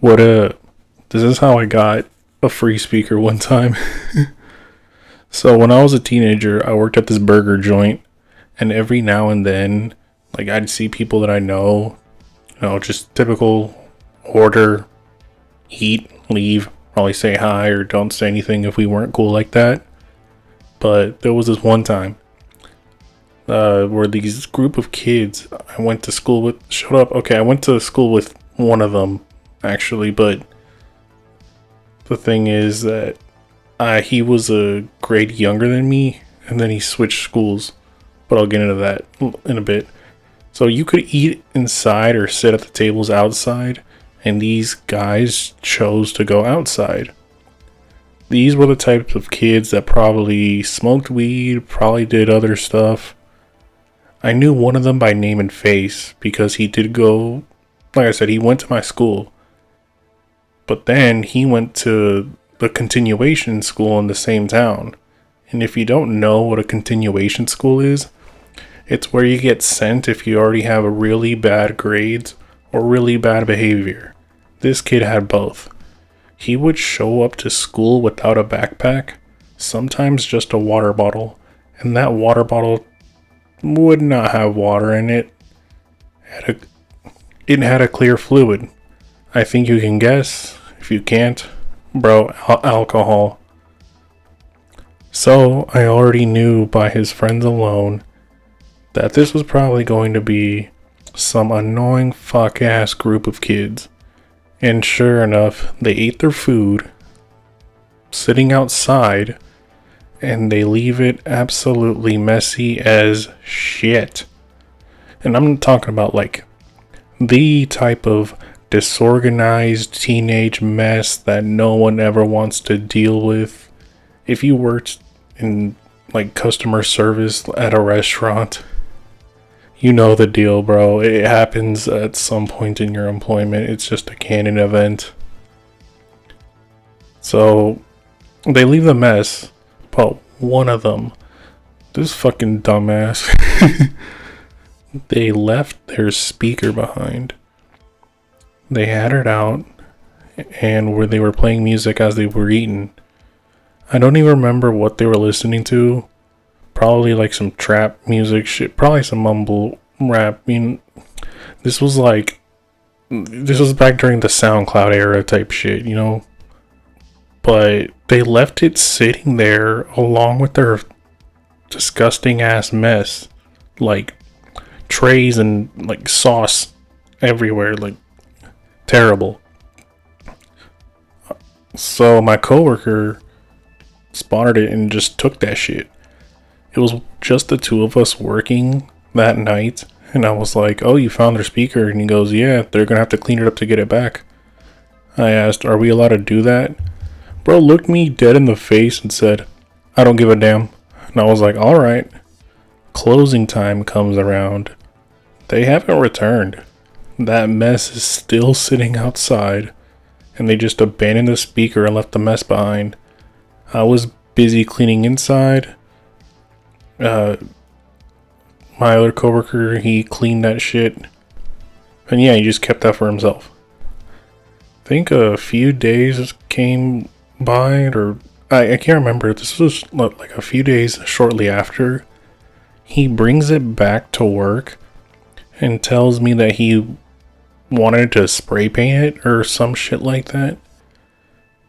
What this is how I got a free speaker one time. So when I was a teenager, I worked at this burger joint, and every now and then, like I'd see people that I know, just typical order, eat, leave, probably say hi or don't say anything if we weren't cool like that. But there was this one time where these group of kids I went to school with showed up. Okay, I went to school with one of them actually, but the thing is that he was a grade younger than me, and then he switched schools. But I'll get into that in a bit. So you could eat inside or sit at the tables outside, and these guys chose to go outside. These were the types of kids that probably smoked weed, probably did other stuff. I knew one of them by name and face because he did go, like I said, he went to my school. But then he went to the continuation school in the same town. And if you don't know what a continuation school is, it's where you get sent if you already have a really bad grades or really bad behavior. This kid had both. He would show up to school without a backpack, sometimes just a water bottle, and that water bottle would not have water in it. It had a clear fluid. I think you can guess. If you can't, bro, alcohol. So I already knew by his friends alone that this was probably going to be some annoying fuck ass group of kids. And sure enough, they ate their food sitting outside, and they leave it absolutely messy as shit. And I'm not talking about like the type of disorganized teenage mess that no one ever wants to deal with. If you worked in like customer service at a restaurant, you know the deal, bro. It happens at some point in your employment. It's just a canon event. So they leave the mess, but one of them, this fucking dumbass, they left their speaker behind. They had it out, and where they were playing music as they were eating. I don't even remember what they were listening to. Probably like some trap music shit. Probably some mumble rap. I mean, this was back during the SoundCloud era type shit, you know? But they left it sitting there along with their disgusting ass mess. Like trays and like sauce everywhere. Like terrible. So my coworker spotted it and just took that shit. It was just the two of us working that night, and I was like, "Oh, you found their speaker?" And he goes, "Yeah, they're gonna have to clean it up to get it back." I asked, "Are we allowed to do that?" Bro looked me dead in the face and said, "I don't give a damn." And I was like, "Alright." Closing time comes around. They haven't returned. That mess is still sitting outside, and they just abandoned the speaker and left the mess behind. I was busy cleaning inside. My other coworker, he cleaned that shit. And yeah, he just kept that for himself. I think a few days came by, or I can't remember. This was like a few days shortly after. He brings it back to work and tells me that he wanted to spray paint it or some shit like that.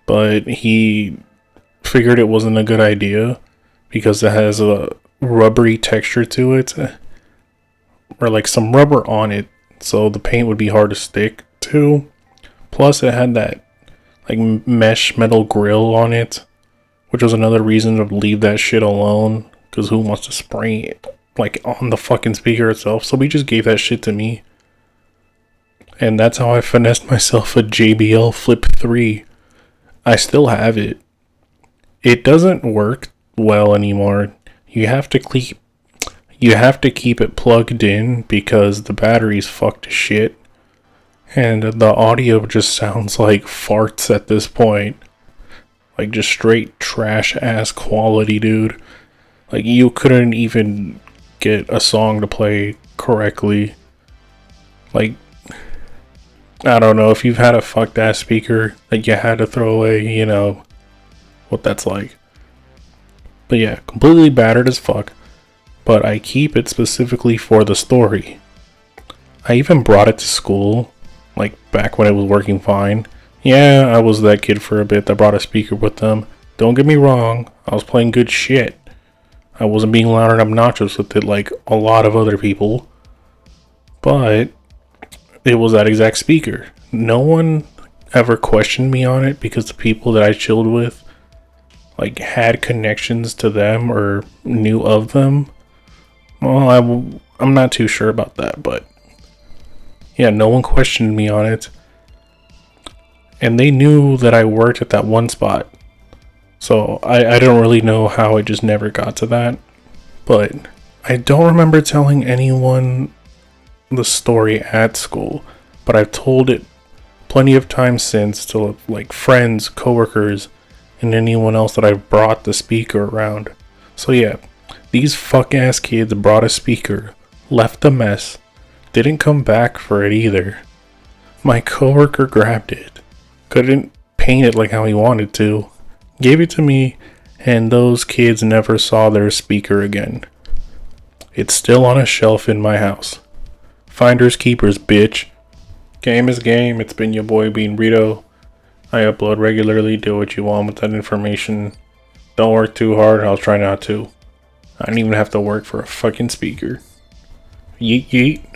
But he figured it wasn't a good idea because it has a rubbery texture to it, or like some rubber on it, so the paint would be hard to stick to. Plus it had that like mesh metal grill on it, which was another reason to leave that shit alone, because who wants to spray it like on the fucking speaker itself? So we just gave that shit to me, and that's how I finessed myself a JBL Flip 3. I still have it. It doesn't work well anymore. You have to keep it plugged in because the battery's fucked to shit. And the audio just sounds like farts at this point. Like just straight trash ass quality, dude. Like you couldn't even get a song to play correctly. Like I don't know if you've had a fucked ass speaker that you had to throw away, you know what that's like. But yeah, completely battered as fuck. But I keep it specifically for the story. I even brought it to school, like back when it was working fine. Yeah, I was that kid for a bit that brought a speaker with them. Don't get me wrong, I was playing good shit. I wasn't being loud and obnoxious with it like a lot of other people. But it was that exact speaker. No one ever questioned me on it because the people that I chilled with like had connections to them or knew of them. Well, I'm not too sure about that, but yeah, no one questioned me on it. And they knew that I worked at that one spot. So I don't really know how it just never got to that. But I don't remember telling anyone the story at school. But I've told it plenty of times since to like friends, coworkers, and anyone else that I've brought the speaker around. So yeah, these fuck ass kids brought a speaker, left a mess, didn't come back for it either. My coworker grabbed it, couldn't paint it like how he wanted to, gave it to me, and those kids never saw their speaker again. It's still on a shelf in my house. Finders keepers, bitch. Game is game. It's been your boy Bean Burrito. I upload regularly. Do what you want with that information. Don't work too hard. I'll try not to. I don't even have to work for a fucking speaker. Yeet yeet.